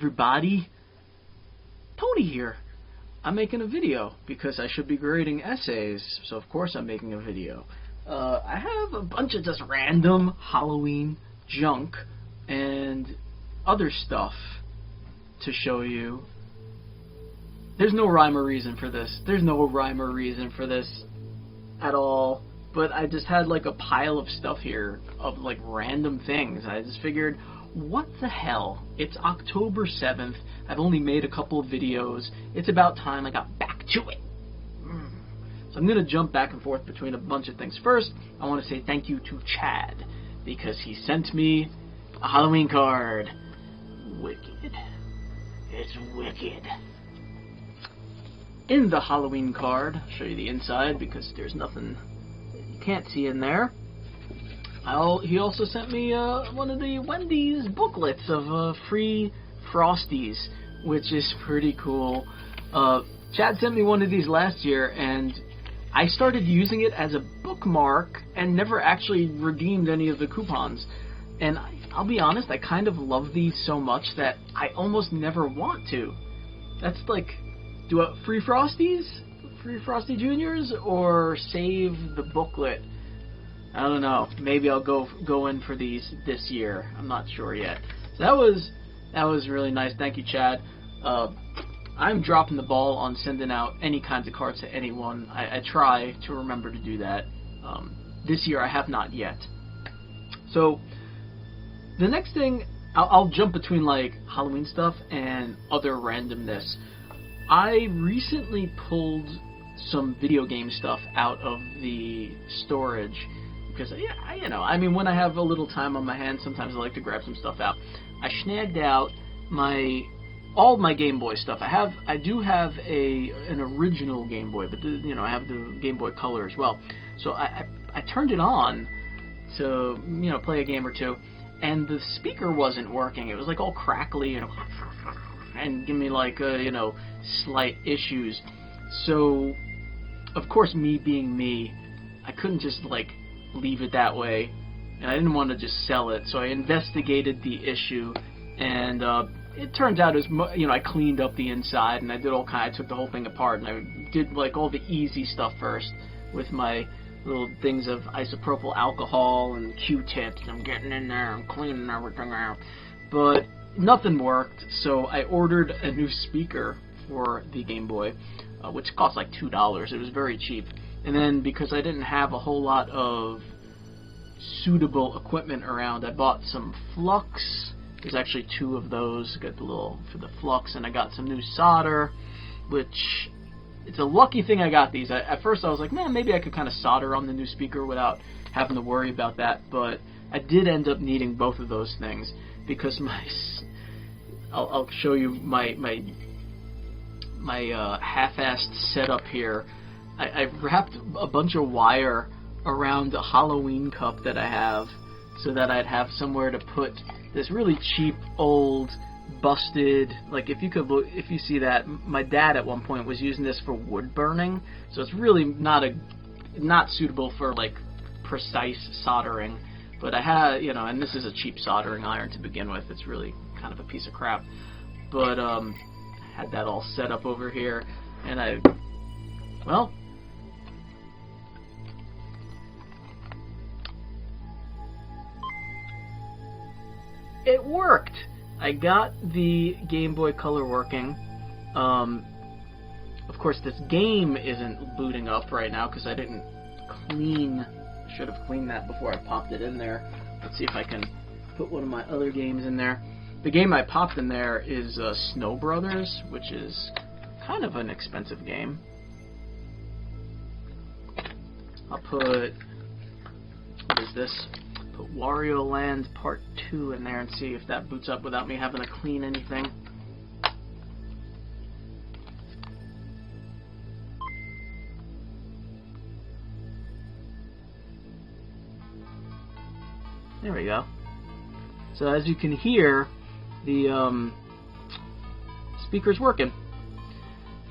everybody, Tony here. I'm making a video because I should be grading essays, so of course I'm making a video. I have a bunch of just random Halloween junk and other stuff to show you. There's no rhyme or reason for this. There's no rhyme or reason for this at all. But I just had like a pile of stuff here of like random things. I just figured, what the hell? It's October 7th. I've only made a couple of videos. It's about time I got back to it. So I'm going to jump back and forth between a bunch of things. First, I want to say thank you to Chad, because he sent me a Halloween card. Wicked. It's wicked. In the Halloween card, I'll show you the inside because there's nothing that you can't see in there. He also sent me one of the Wendy's booklets of free Frosties, which is pretty cool. Chad sent me one of these last year, and I started using it as a bookmark and never actually redeemed any of the coupons. And I'll be honest, I kind of love these so much that I almost never want to. That's like, free Frosties? Free Frosty Juniors? Or save the booklet? I don't know. Maybe I'll go in for these this year. I'm not sure yet. So that was really nice. Thank you, Chad. I'm dropping the ball on sending out any kinds of cards to anyone. I try to remember to do that. This year I have not yet. So the next thing, I'll jump between like Halloween stuff and other randomness. I recently pulled some video game stuff out of the storage because, when I have a little time on my hands, sometimes I like to grab some stuff out. I snagged out all my Game Boy stuff. I do have an original Game Boy, but I have the Game Boy Color as well. So I turned it on to play a game or two, and the speaker wasn't working. It was like all crackly and give me like slight issues. So of course, me being me, I couldn't just like leave it that way, and I didn't want to just sell it. So I investigated the issue, and it turns out I cleaned up the inside, and I took the whole thing apart, and I did like all the easy stuff first with my little things of isopropyl alcohol and Q-tips. I'm getting in there, I'm cleaning everything out, but nothing worked. So I ordered a new speaker for the Game Boy, which cost like $2. It was very cheap. And then because I didn't have a whole lot of suitable equipment around, I bought some flux. There's actually 2 of those. I got for the flux, and I got some new solder, which it's a lucky thing I got these. At first I was like, man, maybe I could kind of solder on the new speaker without having to worry about that, but I did end up needing both of those things because I'll show you my half-assed setup here. I've wrapped a bunch of wire around a Halloween cup that I have so that I'd have somewhere to put this really cheap, old, busted, like if you see that, my dad at one point was using this for wood burning, so it's really not suitable for like precise soldering. But I had, and this is a cheap soldering iron to begin with. It's really kind of a piece of crap. But I had that all set up over here, and it worked. I got the Game Boy Color working. Of course, this game isn't booting up right now because I didn't should have cleaned that before I popped it in there. Let's see if I can put one of my other games in there. The game I popped in there is Snow Brothers, which is kind of an expensive game. I'll put, what is this? Put Wario Land Part 2 in there and see if that boots up without me having to clean anything. There we go. So as you can hear, the speaker's working.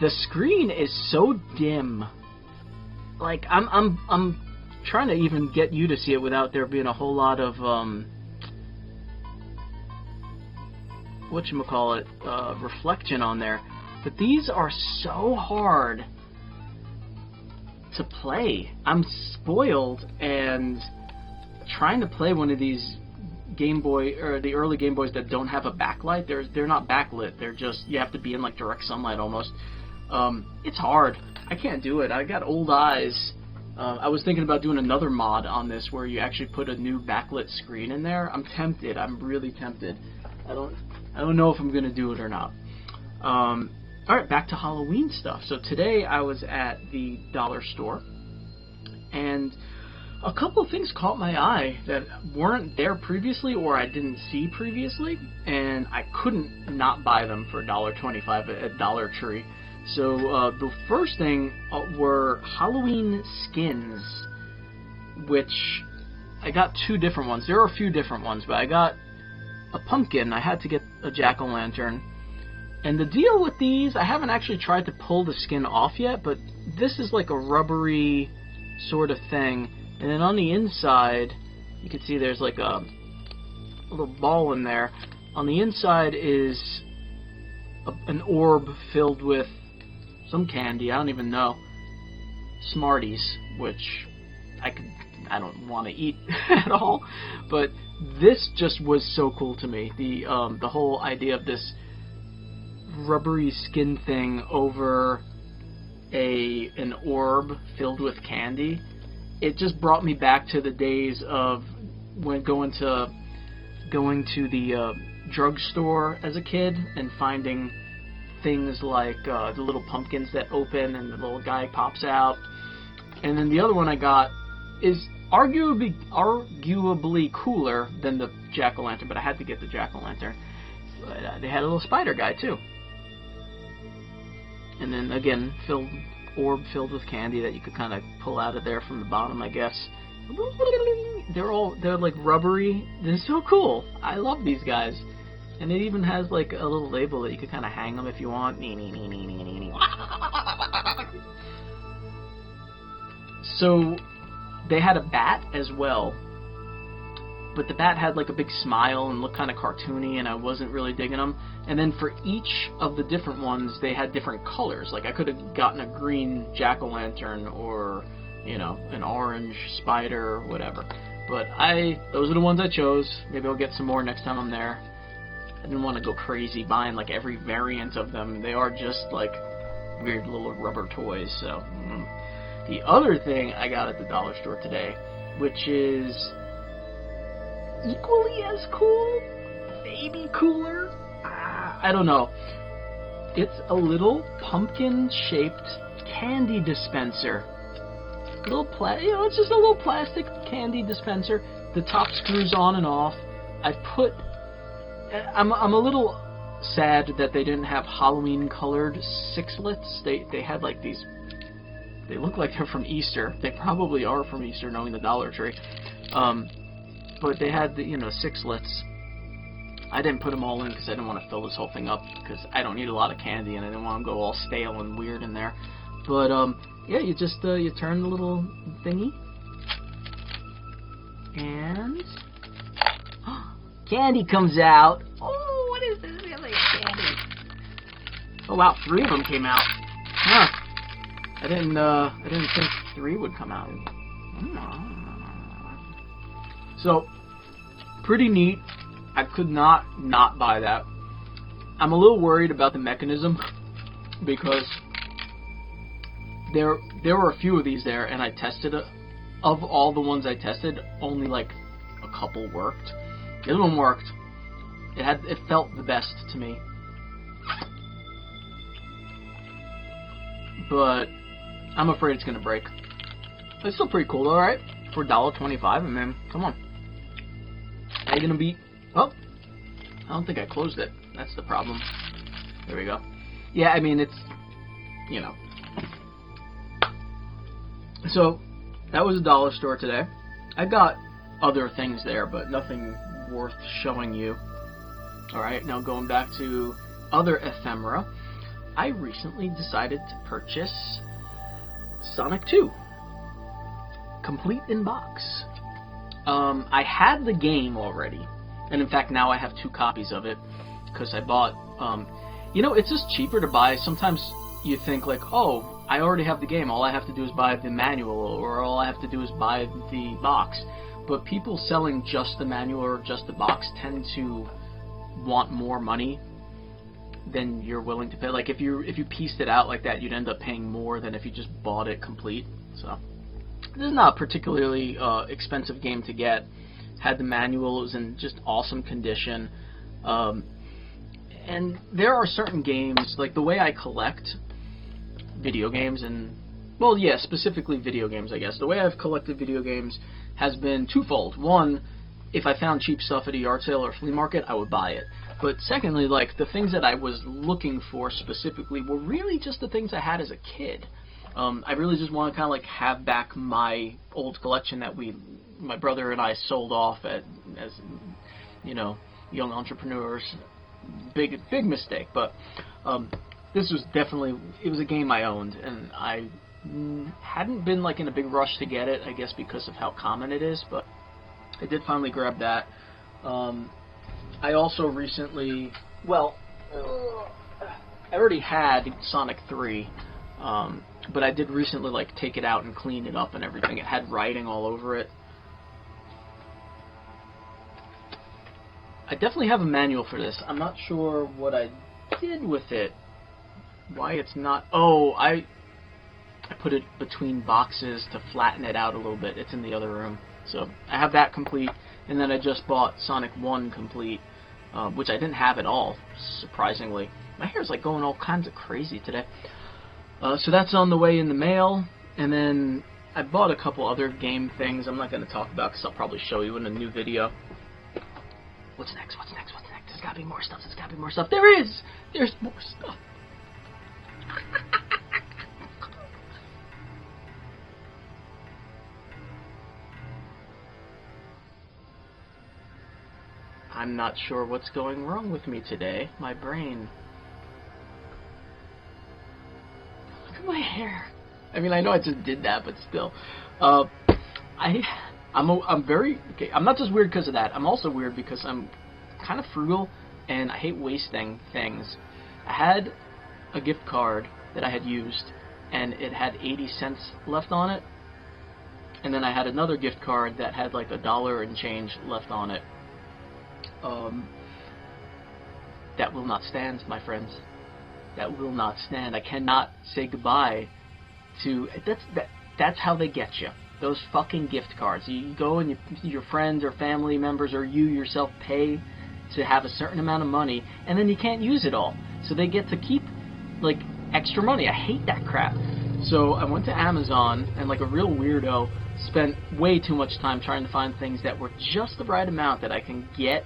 The screen is so dim. Like I'm trying to even get you to see it without there being a whole lot of whatchamacallit, reflection on there. But these are so hard to play. I'm spoiled, and trying to play one of these Game Boy, or the early Game Boys that don't have a backlight, they're not backlit. They're just, you have to be in like direct sunlight almost. It's hard. I can't do it. I got old eyes. I was thinking about doing another mod on this where you actually put a new backlit screen in there. I'm tempted. I'm really tempted. I don't know if I'm gonna do it or not. Alright, back to Halloween stuff. So today I was at the dollar store, and a couple of things caught my eye that weren't there previously or I didn't see previously, and I couldn't not buy them for $1.25 at Dollar Tree. So the first thing were Halloween skins, which I got two different ones. There are a few different ones, but I got a pumpkin. I had to get a jack-o'-lantern. And the deal with these, I haven't actually tried to pull the skin off yet, but this is like a rubbery sort of thing. And then on the inside, you can see there's like a little ball in there. On the inside is an orb filled with some candy, I don't even know. Smarties, which I don't want to eat at all. But this just was so cool to me. The whole idea of this rubbery skin thing over an orb filled with candy. It just brought me back to the days of when going to the drugstore as a kid and finding things like the little pumpkins that open and the little guy pops out. And then the other one I got is arguably cooler than the jack-o'-lantern, but I had to get the jack-o'-lantern. But they had a little spider guy too. And then again, orb filled with candy that you could kind of pull out of there from the bottom, I guess. They're like rubbery. They're so cool. I love these guys. And it even has like a little label that you could kind of hang them if you want. So they had a bat as well, but the bat had like a big smile and looked kind of cartoony, and I wasn't really digging them. And then for each of the different ones, they had different colors. Like I could have gotten a green jack-o'-lantern or, you know, an orange spider or whatever. But those are the ones I chose. Maybe I'll get some more next time I'm there. I didn't want to go crazy buying like every variant of them. They are just like weird little rubber toys. So the other thing I got at the dollar store today, which is equally as cool, maybe cooler, I don't know. It's a little pumpkin-shaped candy dispenser. It's just a little plastic candy dispenser. The top screws on and off. I'm a little sad that they didn't have Halloween-colored sixlets. They had like these. They look like they're from Easter. They probably are from Easter, knowing the Dollar Tree. But they had the sixlets. I didn't put them all in because I didn't want to fill this whole thing up because I don't need a lot of candy and I didn't want to go all stale and weird in there. But yeah, you just you turn the little thingy and candy comes out. Oh, what is this? Really candy? Oh wow, 3 of them came out. Huh? I didn't think 3 would come out. So pretty neat. I could not buy that. I'm a little worried about the mechanism because there were a few of these there, and I tested it. Of all the ones I tested, only like a couple worked. The other one worked. It felt the best to me. But I'm afraid it's gonna break. But it's still pretty cool, though, right? For $1.25, I mean, come on. How you gonna beat? Oh, I don't think I closed it. That's the problem. There we go. Yeah, I mean, it's, So, that was a dollar store today. I got other things there, but nothing worth showing you. Alright, now going back to other ephemera. I recently decided to purchase Sonic 2. Complete in box. I had the game already. And in fact, now I have 2 copies of it. because I bought, it's just cheaper to buy. Sometimes you think like, oh, I already have the game. All I have to do is buy the manual, or all I have to do is buy the box. But people selling just the manual or just the box tend to want more money than you're willing to pay. Like if you pieced it out like that, you'd end up paying more than if you just bought it complete. So this is not a particularly expensive game to get. Had the manual, it was in just awesome condition. And there are certain games, like the way I collect video games, and specifically video games, I guess. The way I've collected video games has been twofold. One, if I found cheap stuff at a yard sale or flea market, I would buy it. But secondly, like the things that I was looking for specifically were really just the things I had as a kid. I really just want to kind of like have back my old collection that my brother and I sold off as young entrepreneurs. Big mistake, but this was definitely, it was a game I owned, and I hadn't been like in a big rush to get it, I guess because of how common it is, but I did finally grab that. I also recently, I already had Sonic 3, but I did recently like take it out and clean it up and everything. It had writing all over it. I definitely have a manual for this. I'm not sure what I did with it. Why it's not... Oh, I put it between boxes to flatten it out a little bit. It's in the other room. So I have that complete. And then I just bought Sonic 1 complete, which I didn't have at all, surprisingly. My hair's like going all kinds of crazy today. So that's on the way in the mail. And then I bought a couple other game things I'm not going to talk about because I'll probably show you in a new video. What's next? What's next? What's next? There's gotta be more stuff. There's gotta be more stuff. There is! There's more stuff. I'm not sure what's going wrong with me today. My brain. Look at my hair. I mean, I know I just did that, but still. I'm very... Okay, I'm not just weird because of that. I'm also weird because I'm kind of frugal, and I hate wasting things. I had a gift card that I had used, and it had 80 cents left on it. And then I had another gift card that had like $1 and change left on it. That will not stand, my friends. That will not stand. I cannot say goodbye to... That's how they get you. Those fucking gift cards. You go and your friends or family members or you yourself pay to have a certain amount of money, and then you can't use it all. So they get to keep, like, extra money. I hate that crap. So I went to Amazon, and like a real weirdo, spent way too much time trying to find things that were just the right amount that I can get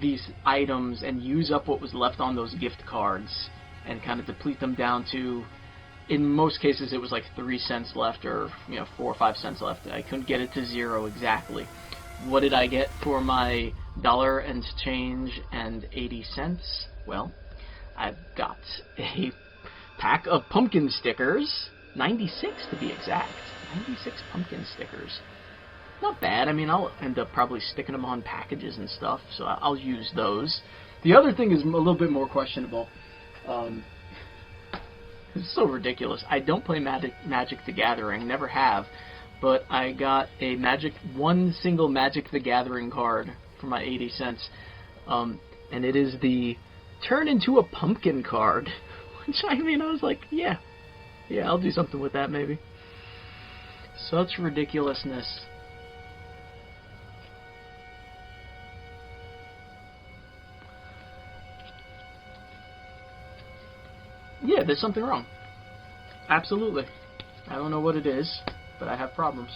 these items and use up what was left on those gift cards and kind of deplete them down to... In most cases, it was like 3 cents left, or 4 or 5 cents left. I couldn't get it to 0 exactly. What did I get for my $1 and change and 80 cents? Well, I got a pack of pumpkin stickers, 96 to be exact. 96 pumpkin stickers. Not bad. I mean, I'll end up probably sticking them on packages and stuff, so I'll use those. The other thing is a little bit more questionable. It's so ridiculous. I don't play Magic the Gathering, never have, but I got a one single Magic the Gathering card for my 80 cents, and it is the Turn Into a Pumpkin card, which, I mean, I was like, yeah, I'll do something with that maybe. Such ridiculousness. Yeah, there's something wrong. Absolutely. I don't know what it is, but I have problems.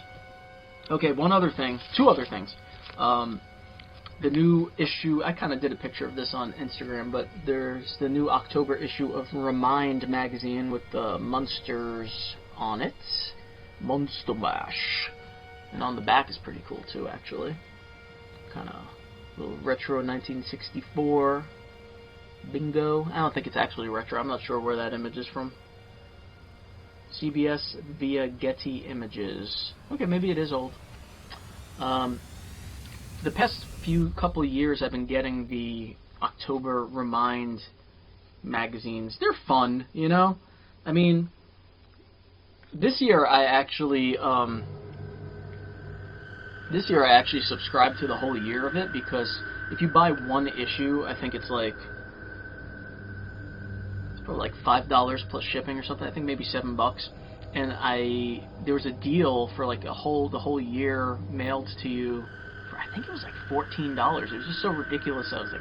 Okay, two other things. The new issue, I kind of did a picture of this on Instagram, but there's the new October issue of Remind magazine with the Munsters on it. Monster Mash. And on the back is pretty cool too, actually. Kind of a little retro 1964. Bingo. I don't think it's actually retro. I'm not sure where that image is from. CBS via Getty Images. Okay, maybe it is old. The past couple of years I've been getting the October Remind magazines. They're fun, you know? I mean, this year I actually subscribed to the whole year of it, because if you buy one issue, I think it's for like $5 plus shipping or something. I think maybe $7. And there was a deal for like the whole year mailed to you for, I think it was like $14. It was just so ridiculous. I was like,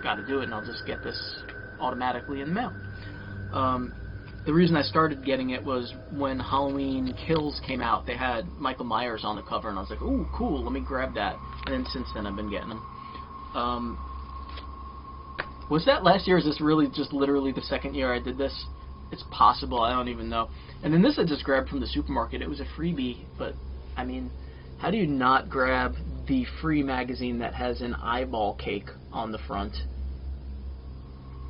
gotta do it, and I'll just get this automatically in the mail. The reason I started getting it was when Halloween Kills came out. They had Michael Myers on the cover, and I was like, ooh, cool, let me grab that. And then since then I've been getting them. Was that last year, or is this really just literally the second year I did this? It's possible, I don't even know. And then this I just grabbed from the supermarket. It was a freebie, but, I mean, how do you not grab the free magazine that has an eyeball cake on the front?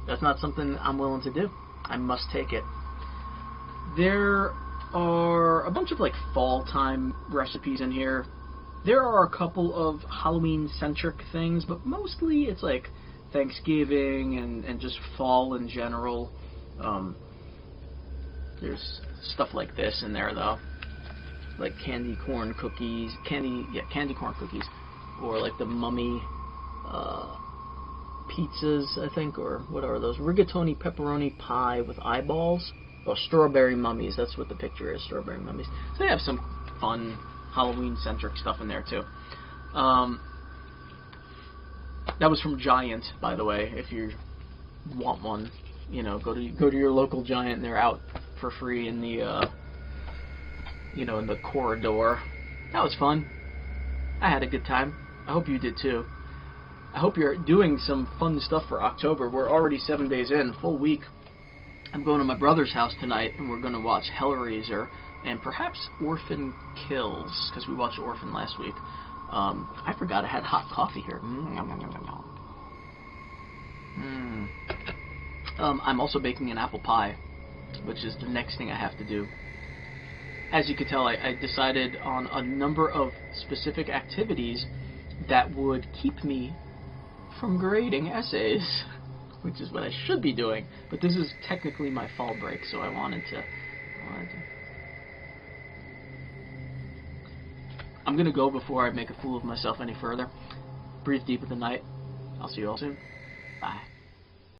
That's not something I'm willing to do. I must take it. There are a bunch of, like, fall-time recipes in here. There are a couple of Halloween-centric things, but mostly it's, like, Thanksgiving and just fall in general. There's stuff like this in there, though, like candy corn cookies, candy corn cookies, or like the mummy pizzas, I think, or what are those? Rigatoni pepperoni pie with eyeballs. Oh, strawberry mummies. That's what the picture is. Strawberry mummies. So they have some fun Halloween-centric stuff in there too. That was from Giant, by the way. If you want one, you know, go to your local Giant, and they're out for free in the in the corridor. That was fun. I had a good time. I hope you did too. I hope you're doing some fun stuff for October. We're already 7 days in, full week. I'm going to my brother's house tonight, and we're going to watch Hellraiser and perhaps Orphan Kills, because we watched Orphan last week. I forgot I had hot coffee here. I'm also baking an apple pie, which is the next thing I have to do. As you can tell, I decided on a number of specific activities that would keep me from grading essays, which is what I should be doing. But this is technically my fall break, so I wanted to. I'm going to go before I make a fool of myself any further. Breathe deep in the night. I'll see you all soon. Bye.